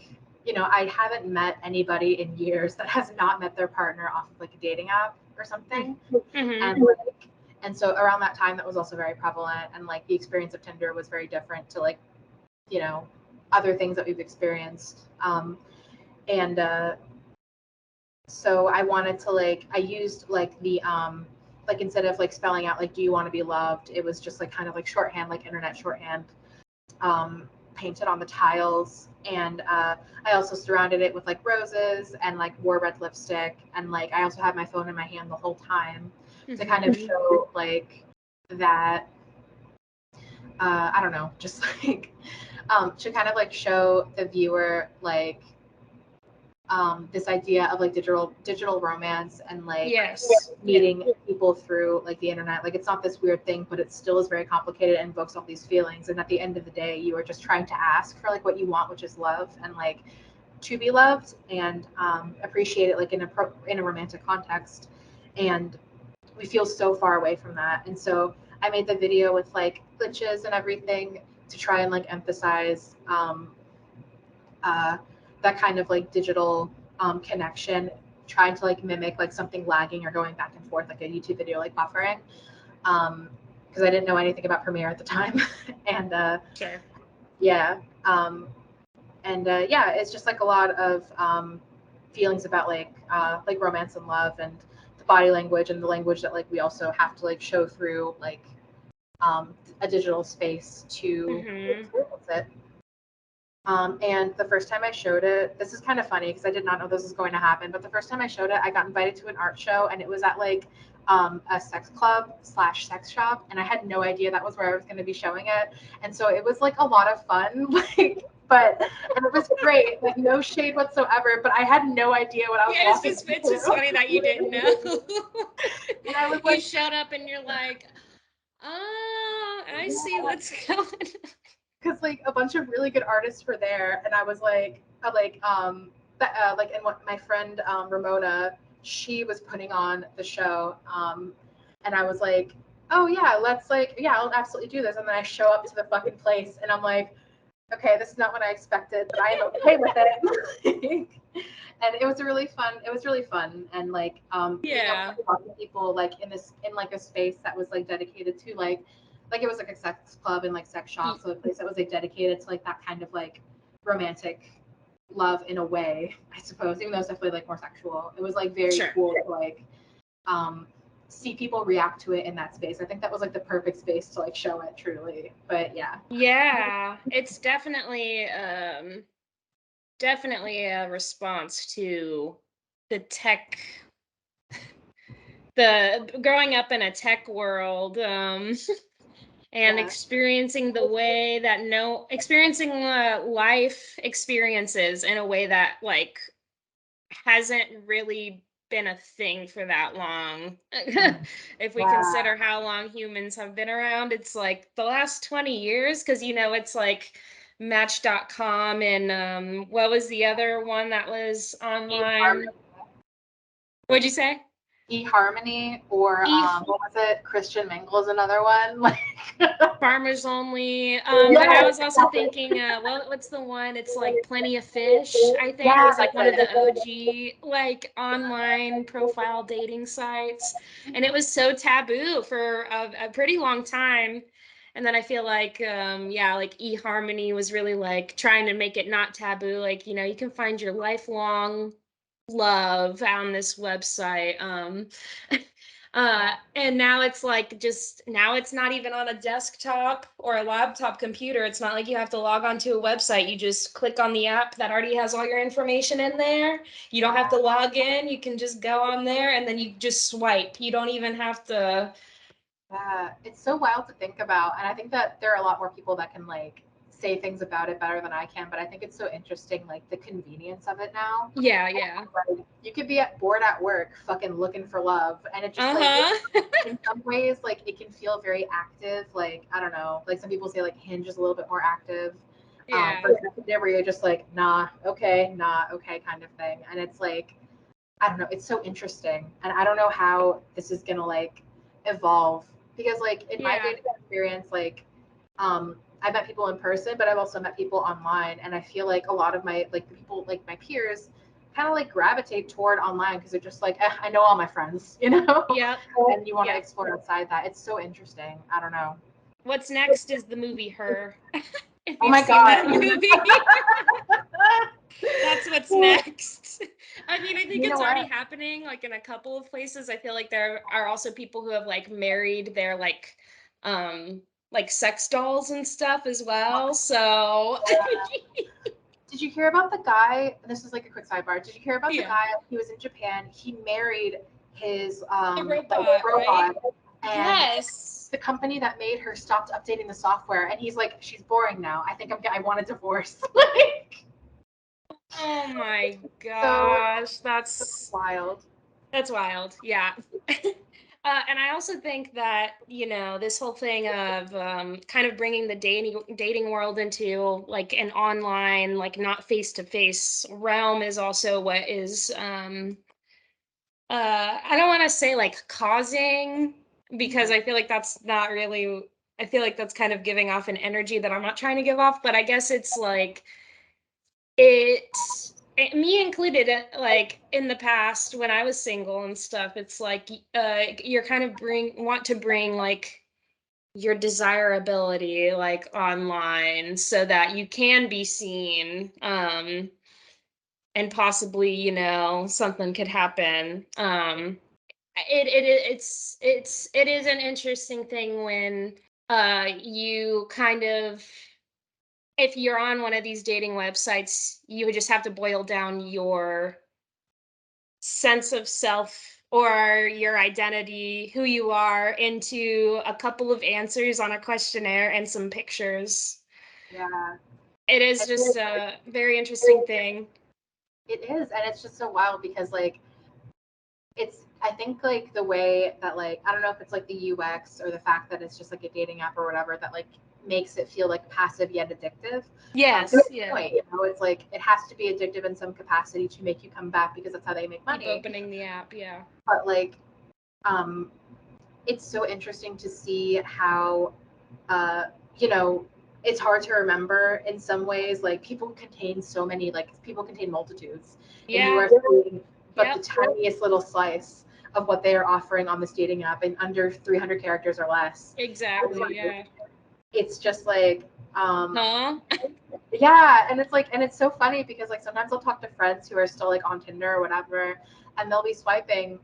I haven't met anybody in years that has not met their partner off of like a dating app or something.
Mm-hmm.
And like, and so around that time, that was also very prevalent. And like the experience of Tinder was very different to like, you know, other things that we've experienced. And So I wanted to like, I used like like instead of like spelling out like, do you want to be loved? It was just like kind of like shorthand, like internet shorthand, painted on the tiles. And I also surrounded it with like roses and like wore red lipstick. And like, I also had my phone in my hand the whole time to kind of
Mm-hmm.
show like that, I don't know, just like, to kind of like show the viewer like this idea of like digital romance and like
Yes. Yeah.
meeting people through like the internet. Like it's not this weird thing, but it still is very complicated and invokes all these feelings. And at the end of the day, you are just trying to ask for like what you want, which is love, and like to be loved and appreciate it like in a romantic context. And we feel so far away from that. And so I made the video with like glitches and everything to try and like emphasize uh, that kind of like digital connection, trying to like mimic like something lagging or going back and forth like a YouTube video like buffering. Because I didn't know anything about Premiere at the time. And
Sure.
yeah, yeah, it's just like a lot of feelings about like romance and love, and the body language and the language that like we also have to like show through like a digital space to
Mhm.
experience it. And the first time I showed it, this is kind of funny because I did not know this was going to happen. But the first time I showed it, I got invited to an art show, and it was at like a sex club slash sex shop, and I had no idea that was where I was going to be showing it. And so it was like a lot of fun, like, and it was great, like no shade whatsoever. But I had no idea what I was
Yeah,
walking
it's just
into.
funny that you didn't know.
And I was
You
like,
showed up and you're like, "Oh, I see
yeah,
what's going on."
because like a bunch of really good artists were there, and I was like, like, and what my friend Ramona, she was putting on the show, and I was like, oh yeah, let's like, yeah, I'll absolutely do this. And then I show up to the fucking place, and I'm like, okay, this is not what I expected, but I am okay with it. And it was really fun. It was really fun, and like, being able
Yeah.
to talk to people like in like a space that was like dedicated to like it was like a sex club and like sex shop,
Y-
so a place that was like dedicated to like that kind of like romantic love in a way, I suppose, even though it's definitely like more sexual. It was like very
Sure.
cool to like um see people react to it in that space. I think that was like the perfect space to like show it truly. But yeah.
Yeah, it's definitely a response to the tech the growing up in a tech world, and
Yeah.
experiencing the way that no experiencing life experiences in a way that like hasn't really been a thing for that long. If we
Yeah.
consider how long humans have been around, it's like the last 20 years, because it's like Match.com and what was the other one that was online? What'd you say?
eHarmony or
E
what was it? Christian Mingle is another one. Like
Farmers Only. But I
yes,
was also
exactly.
thinking, what's the one? It's like Plenty of Fish, I think,
Yeah,
was like
that's
one of the
it.
OG like online profile dating sites. And it was so taboo for a pretty long time. And then I feel like, yeah, like eHarmony was really like trying to make it not taboo. Like, you can find your lifelong love on this website. And now it's like just now it's not even on a desktop or a laptop computer. It's not like you have to log onto a website. You just click on the app that already has all your information in there. You don't have to log in. You can just go on there and then you just swipe. You don't even have to.
Yeah, it's so wild to think about, and I think that there are a lot more people that can like say things about it better than I can. But I think it's so interesting, like the convenience of it now.
Yeah, yeah.
Like you could be bored at work, fucking looking for love, and it just like
Uh-huh.
in some ways like it can feel very active. Like I don't know, like some people say like Hinge is a little bit more active.
Yeah.
But where you're just like nah, okay kind of thing, and it's like I don't know, it's so interesting, and I don't know how this is gonna like evolve because like in my
Yeah.
dating experience, like I've met people in person, but I've also met people online, and I feel like a lot of my like the people like my peers kind of like gravitate toward online because they're just like I know all my friends, you know,
Yep.
and you want to
Yep.
explore outside that. It's so interesting. I don't know.
What's next is the movie Her. If
Oh
you've
my
seen that
god.
movie. That's what's next. I mean, I think
You know
it's already
what?
happening, like in a couple of places. I feel like there are also people who have like married their um like sex dolls and stuff as well. So
Did you hear about the guy? This is like a quick sidebar. Did you hear about the
yeah,
guy? He was in Japan. He married his
a
like
robot, right?
robot, and
Yes.
the company that made her stopped updating the software. And he's like, she's boring now. I think I want a divorce. Like,
Oh my
so,
gosh,
so
that's
wild.
That's wild. Yeah. And I also think that, this whole thing of kind of bringing the dating world into like an online, like not face to face realm is also what is, I don't want to say like causing, because I feel like that's not really, I feel like that's kind of giving off an energy that I'm not trying to give off, but I guess it's like, me included, like in the past when I was single and stuff, it's like you're kind of want to bring like your desirability like online so that you can be seen, and possibly, something could happen. it is an interesting thing when you kind of, if you're on one of these dating websites, you would just have to boil down your sense of self or your identity, who you are, into a couple of answers on a questionnaire and some pictures.
Yeah.
It is
It
just
is.
a very interesting thing.
It is, and it's just so wild because like it's I think like the way that like I don't know if it's like the UX or the fact that it's just like a dating app or whatever that like makes it feel like passive yet addictive. To
Yes,
a
yeah.
point, you know, it's like it has to be addictive in some capacity to make you come back because that's how they make
Keep
money.
opening the app, yeah.
But like, um, it's so interesting to see how, uh, you know, it's hard to remember in some ways. Like people contain so many, like people contain multitudes, and you
Yeah,
are seeing but the
yep,
tiniest little slice of what they are offering on this dating app in under 300 characters or less. And,
exactly,
like,
yeah.
it's just like,
Huh?
yeah, and it's like, and it's so funny because like sometimes I'll talk to friends who are still like on Tinder or whatever, and they'll be swiping,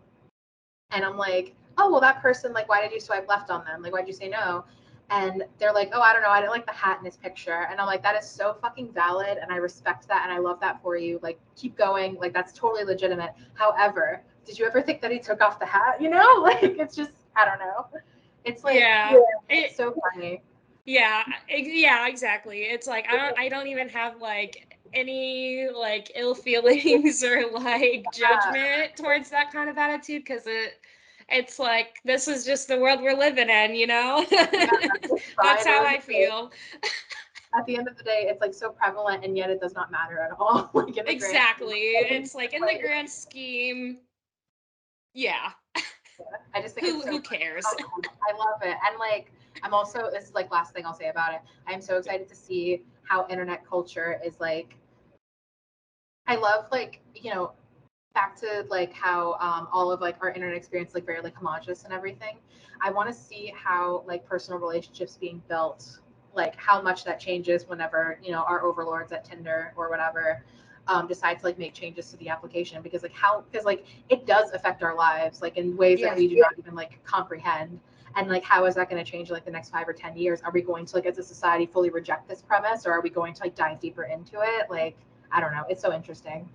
and I'm like, oh, well, that person, like, why did you swipe left on them? Like, why'd you say no? And they're like, oh, I don't know. I didn't like the hat in his picture. And I'm like, that is so fucking valid. And I respect that. And I love that for you. Like, keep going. Like, that's totally legitimate. However, did you ever think that he took off the hat? You know, like, it's just, I don't know. It's like,
Yeah.
yeah, it's
It
so funny.
yeah, exactly. It's like I don't even have like any like ill feelings or like
Yeah,
judgment towards that kind of attitude, because it's like this is just the world we're living in, you know?
yeah, it's
That's
fine.
how
Or
I feel.
at the end of the day, it's like so prevalent, and yet it does not matter at all. Like in the grand scheme
Exactly.
of things.
It's like in the
Like,
grand scheme, yeah.
I just think it's
Who
so funny.
cares?
I love it. And like, I'm also, this is like last thing I'll say about it. I'm so excited to see how internet culture is like, I love like, you know, back to like how all of like our internet experience like very like homogenous and everything. I want to see how like personal relationships being built, like how much that changes whenever you know our overlords at Tinder or whatever decide to like make changes to the application because like how because like it does affect our lives like in ways that
Yeah.
we do not even like comprehend. And like how is that going to change like the next 5 or 10 years? Are we going to like as a society fully reject this premise or are we going to like dive deeper into it? Like I don't know. It's so interesting.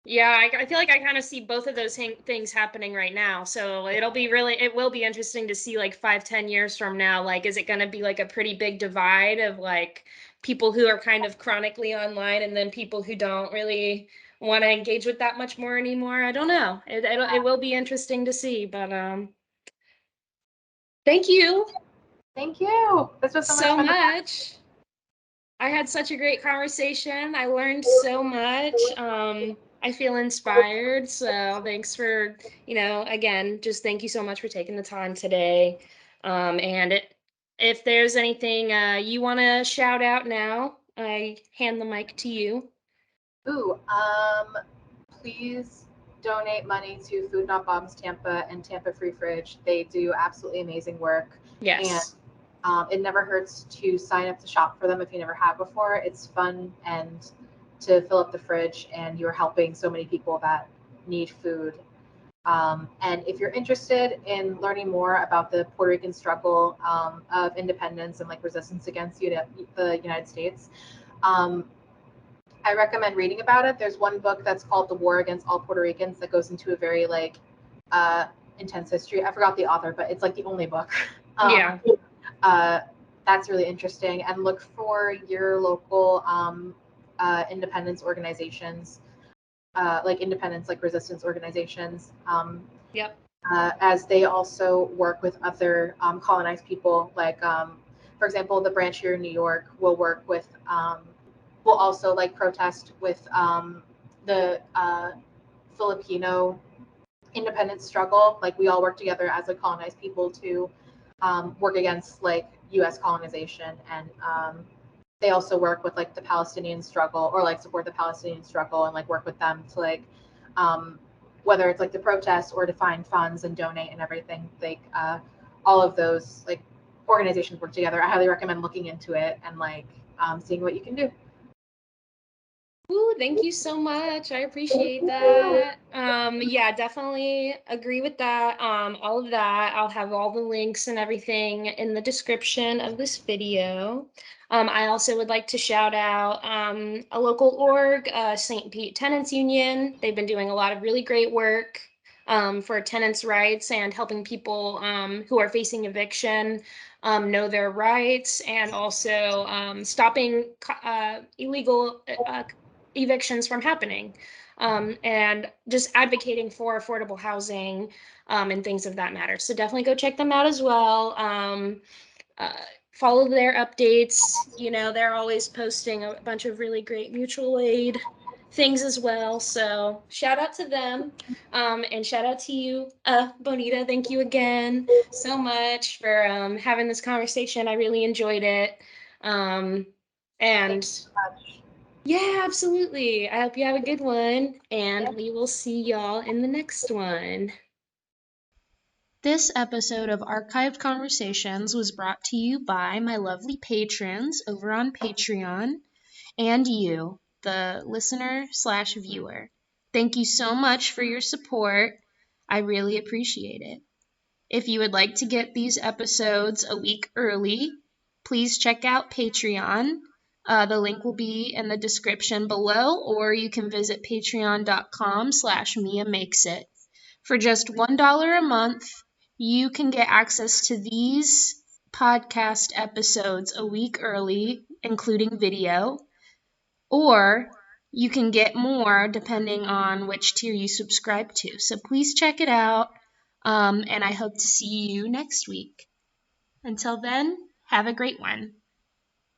Yeah, I feel like I kind of see both of those things happening right now. So it will be interesting to see like 5, 10 years from now. Like, is it going to be like a pretty big divide of like people who are kind of chronically online and then people who don't really want to engage with that much more anymore? I don't know. It will be interesting to see. But thank you
Thank you. This was so much
so
fun to talk.
much. I had such a great conversation. I learned so much. I feel inspired. So thanks for, again, just thank you so much for taking the time today. If there's anything you want to shout out now, I hand the mic to you.
Ooh, please donate money to Food Not Bombs Tampa and Tampa Free Fridge. They do absolutely amazing work, and
Yes.
it never hurts to sign up to shop for them if you never have before. It's fun and to fill up the fridge, and you're helping so many people that need food. And if you're interested in learning more about the Puerto Rican struggle of independence and like resistance against the United States, um, I recommend reading about it. There's one book that's called The War Against All Puerto Ricans that goes into a very like uh, intense history. I forgot the author, but it's like the only book.
Yeah.
Uh, that's really interesting. And look for your local independence organizations, like independence, like resistance organizations,
Yep.
as they also work with other colonized people. Like, for example, the branch here in New York will work with will also like protest with the Filipino independence struggle. Like we all work together as a colonized people to work against like U.S. colonization, and they also work with like the Palestinian struggle or like support the Palestinian struggle and like work with them to like um, whether it's like to protest or to find funds and donate and everything. Like all of those like organizations work together. I highly recommend looking into it and like seeing what you can do.
Ooh, thank you so much. I appreciate that. Yeah, definitely agree with that. All of that. I'll have all the links and everything in the description of this video. I also would like to shout out a local org, St. Pete Tenants Union. They've been doing a lot of really great work for tenants' rights and helping people who are facing eviction know their rights, and also stopping illegal evictions from happening, and just advocating for affordable housing and things of that matter. So definitely go check them out as well. Uh, Follow their updates. You know, they're always posting a bunch of really great mutual aid things as well. So shout out to them. And shout out to you, Bonita. Thank you again so much for having this conversation. I really enjoyed it. Um,
Thank
and
you so much.
yeah, absolutely. I hope you have a good one, and
Yeah.
we will see y'all in the next one. This episode of Archived Conversations was brought to you by my lovely patrons over on Patreon and you, the listener/viewer. Thank you so much for your support. I really appreciate it. If you would like to get these episodes a week early, please check out Patreon. The link will be in the description below, or you can visit patreon.com/MiaMakesIt. For just $1 a month, you can get access to these podcast episodes a week early, including video, or you can get more depending on which tier you subscribe to. So please check it out, and I hope to see you next week. Until then, have a great one.